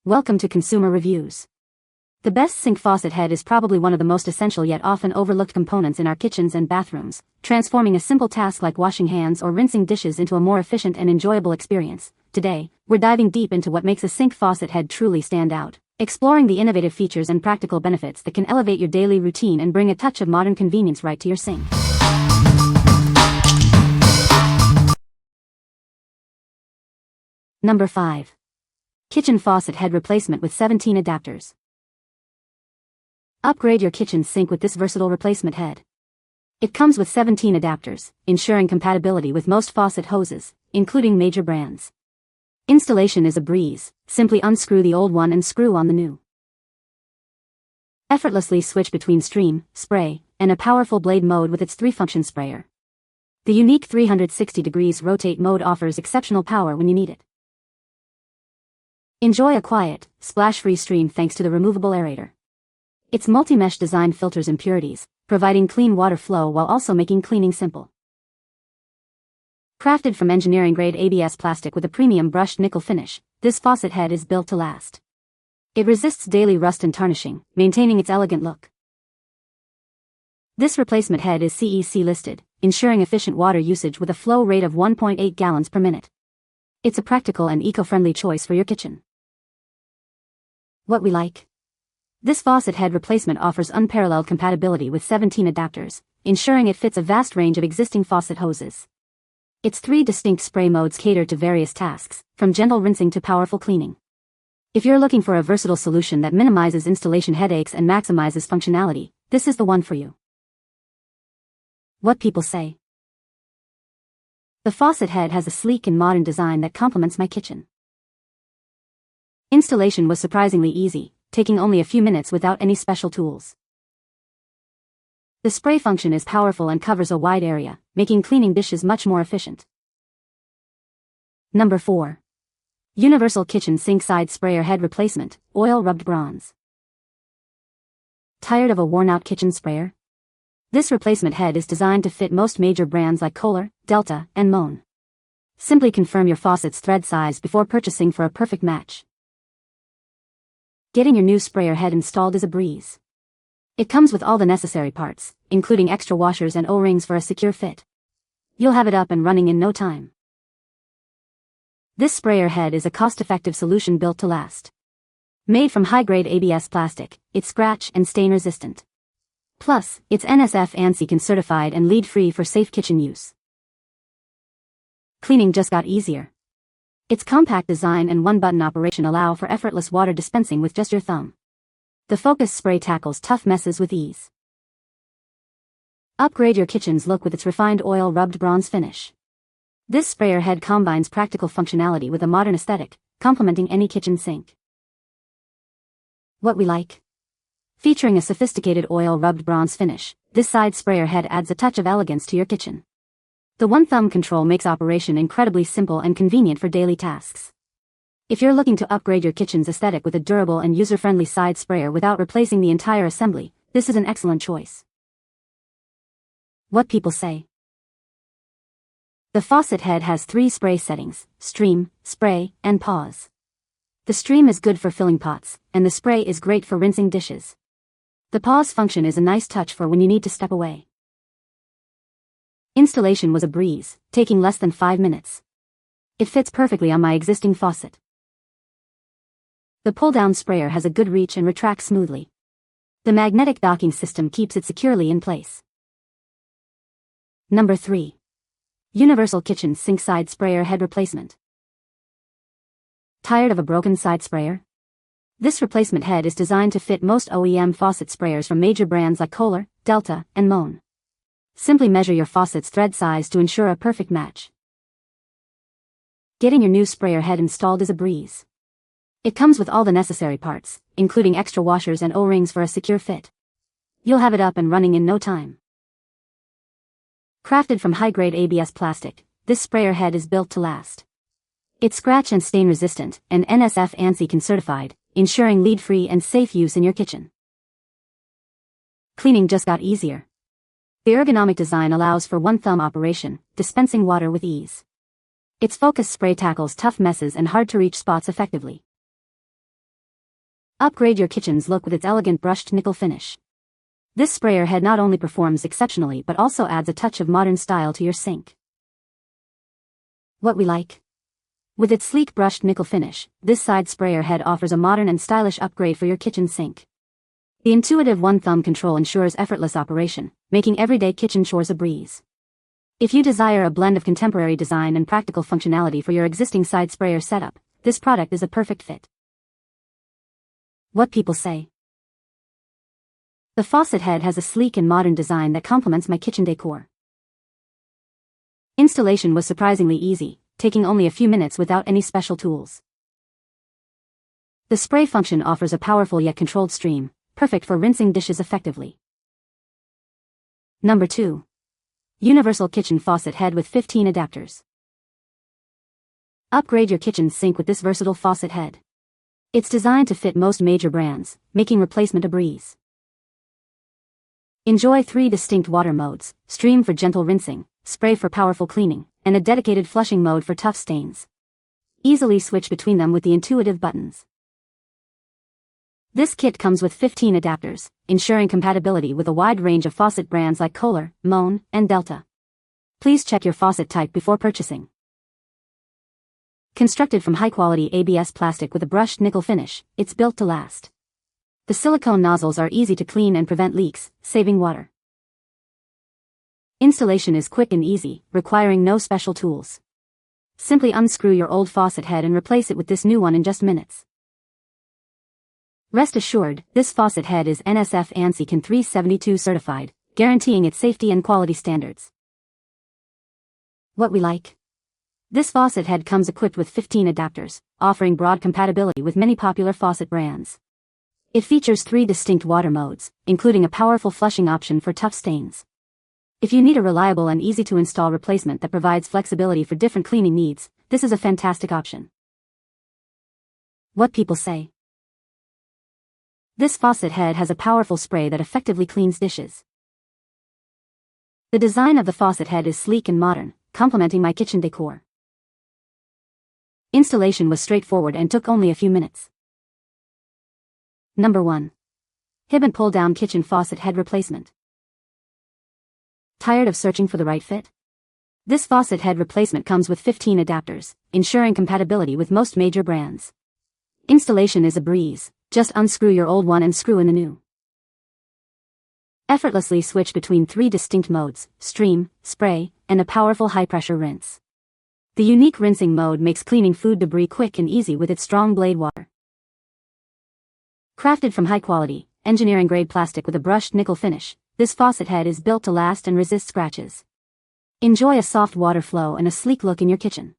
Welcome to Consumer Reviews. The best sink faucet head is probably one of the most essential yet often overlooked components in our kitchens and bathrooms, transforming a simple task like washing hands or rinsing dishes into a more efficient and enjoyable experience. Today, we're diving deep into what makes a sink faucet head truly stand out, exploring the innovative features and practical benefits that can elevate your daily routine and bring a touch of modern convenience right to your sink. Number 5. Kitchen Faucet Head Replacement with 17 Adapters. Upgrade your kitchen sink with this versatile replacement head. It comes with 17 adapters, ensuring compatibility with most faucet hoses, including major brands. Installation is a breeze. Simply unscrew the old one and screw on the new. Effortlessly switch between stream, spray, and a powerful blade mode with its 3-function sprayer. The unique 360 degrees rotate mode offers exceptional power when you need it. Enjoy a quiet, splash-free stream thanks to the removable aerator. Its multi-mesh design filters impurities, providing clean water flow while also making cleaning simple. Crafted from engineering-grade ABS plastic with a premium brushed nickel finish, this faucet head is built to last. It resists daily rust and tarnishing, maintaining its elegant look. This replacement head is CEC listed, ensuring efficient water usage with a flow rate of 1.8 gallons per minute. It's a practical and eco-friendly choice for your kitchen. What we like. This faucet head replacement offers unparalleled compatibility with 17 adapters, ensuring it fits a vast range of existing faucet hoses. Its 3 distinct spray modes cater to various tasks, from gentle rinsing to powerful cleaning. If you're looking for a versatile solution that minimizes installation headaches and maximizes functionality, this is the one for you. What people say. The faucet head has a sleek and modern design that complements my kitchen. Installation was surprisingly easy, taking only a few minutes without any special tools. The spray function is powerful and covers a wide area, making cleaning dishes much more efficient. Number 4. Universal Kitchen Sink Side Sprayer Head Replacement, Oil Rubbed Bronze. Tired of a worn-out kitchen sprayer? This replacement head is designed to fit most major brands like Kohler, Delta, and Moen. Simply confirm your faucet's thread size before purchasing for a perfect match. Getting your new sprayer head installed is a breeze. It comes with all the necessary parts, including extra washers and O-rings for a secure fit. You'll have it up and running in no time. This sprayer head is a cost-effective solution built to last. Made from high-grade ABS plastic, it's scratch and stain resistant. Plus, it's NSF ANSI certified and lead-free for safe kitchen use. Cleaning just got easier. Its compact design and one-button operation allow for effortless water dispensing with just your thumb. The Focus Spray tackles tough messes with ease. Upgrade your kitchen's look with its refined oil-rubbed bronze finish. This sprayer head combines practical functionality with a modern aesthetic, complementing any kitchen sink. What we like. Featuring a sophisticated oil-rubbed bronze finish, this side sprayer head adds a touch of elegance to your kitchen. The one-thumb control makes operation incredibly simple and convenient for daily tasks. If you're looking to upgrade your kitchen's aesthetic with a durable and user-friendly side sprayer without replacing the entire assembly, this is an excellent choice. What people say. The faucet head has 3 spray settings: stream, spray, and pause. The stream is good for filling pots, and the spray is great for rinsing dishes. The pause function is a nice touch for when you need to step away. Installation was a breeze, taking less than 5 minutes. It fits perfectly on my existing faucet. The pull-down sprayer has a good reach and retracts smoothly. The magnetic docking system keeps it securely in place. Number 3. Universal Kitchen Sink Side Sprayer Head Replacement. Tired of a broken side sprayer? This replacement head is designed to fit most OEM faucet sprayers from major brands like Kohler, Delta, and Moen. Simply measure your faucet's thread size to ensure a perfect match. Getting your new sprayer head installed is a breeze. It comes with all the necessary parts, including extra washers and O-rings for a secure fit. You'll have it up and running in no time. Crafted from high-grade ABS plastic, this sprayer head is built to last. It's scratch and stain resistant and NSF ANSI certified, ensuring lead-free and safe use in your kitchen. Cleaning just got easier. The ergonomic design allows for one-thumb operation, dispensing water with ease. Its Focus spray tackles tough messes and hard-to-reach spots effectively. Upgrade your kitchen's look with its elegant brushed nickel finish. This sprayer head not only performs exceptionally but also adds a touch of modern style to your sink. What we like. With its sleek brushed nickel finish, this side sprayer head offers a modern and stylish upgrade for your kitchen sink. The intuitive one-thumb control ensures effortless operation, making everyday kitchen chores a breeze. If you desire a blend of contemporary design and practical functionality for your existing side sprayer setup, this product is a perfect fit. What people say. The faucet head has a sleek and modern design that complements my kitchen decor. Installation was surprisingly easy, taking only a few minutes without any special tools. The spray function offers a powerful yet controlled stream, perfect for rinsing dishes effectively. Number 2. Universal Kitchen Faucet Head with 15 adapters. Upgrade your kitchen sink with this versatile faucet head. It's designed to fit most major brands, making replacement a breeze. Enjoy 3 distinct water modes: stream for gentle rinsing, spray for powerful cleaning, and a dedicated flushing mode for tough stains. Easily switch between them with the intuitive buttons. This kit comes with 15 adapters, ensuring compatibility with a wide range of faucet brands like Kohler, Moen, and Delta. Please check your faucet type before purchasing. Constructed from high-quality ABS plastic with a brushed nickel finish, it's built to last. The silicone nozzles are easy to clean and prevent leaks, saving water. Installation is quick and easy, requiring no special tools. Simply unscrew your old faucet head and replace it with this new one in just minutes. Rest assured, this faucet head is NSF ANSI CAN 372 certified, guaranteeing its safety and quality standards. What we like. This faucet head comes equipped with 15 adapters, offering broad compatibility with many popular faucet brands. It features 3 distinct water modes, including a powerful flushing option for tough stains. If you need a reliable and easy-to-install replacement that provides flexibility for different cleaning needs, this is a fantastic option. What people say. This faucet head has a powerful spray that effectively cleans dishes. The design of the faucet head is sleek and modern, complementing my kitchen decor. Installation was straightforward and took only a few minutes. Number 1. Hibbent pull-down kitchen faucet head replacement. Tired of searching for the right fit? This faucet head replacement comes with 15 adapters, ensuring compatibility with most major brands. Installation is a breeze, just unscrew your old one and screw in the new. Effortlessly switch between 3 distinct modes: stream, spray, and a powerful high-pressure rinse. The unique rinsing mode makes cleaning food debris quick and easy with its strong blade water. Crafted from high-quality, engineering-grade plastic with a brushed nickel finish, this faucet head is built to last and resist scratches. Enjoy a soft water flow and a sleek look in your kitchen.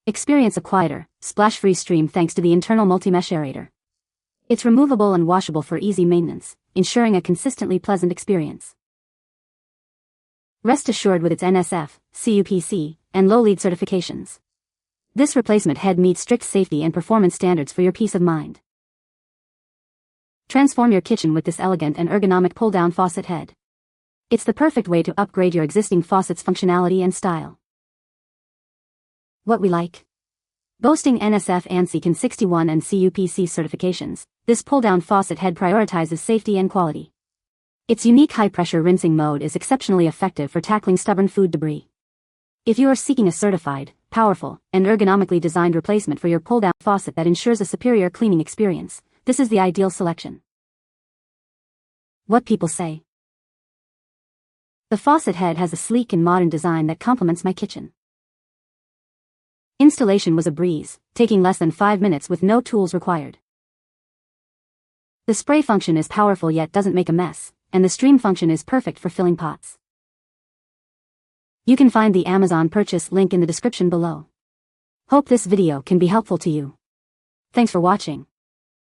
Experience a quieter, splash-free stream thanks to the internal multi-mesh aerator. It's removable and washable for easy maintenance, ensuring a consistently pleasant experience. Rest assured with its NSF, CUPC, and low lead certifications. This replacement head meets strict safety and performance standards for your peace of mind. Transform your kitchen with this elegant and ergonomic pull-down faucet head. It's the perfect way to upgrade your existing faucet's functionality and style. What we like. Boasting NSF ANSI CAN 61 and CUPC certifications, this pull-down faucet head prioritizes safety and quality. Its unique high-pressure rinsing mode is exceptionally effective for tackling stubborn food debris. If you are seeking a certified, powerful, and ergonomically designed replacement for your pull-down faucet that ensures a superior cleaning experience, this is the ideal selection. What people say. The faucet head has a sleek and modern design that complements my kitchen. Installation was a breeze, taking less than 5 minutes with no tools required. The spray function is powerful yet doesn't make a mess, and the stream function is perfect for filling pots. You can find the Amazon purchase link in the description below. Hope this video can be helpful to you. Thanks for watching.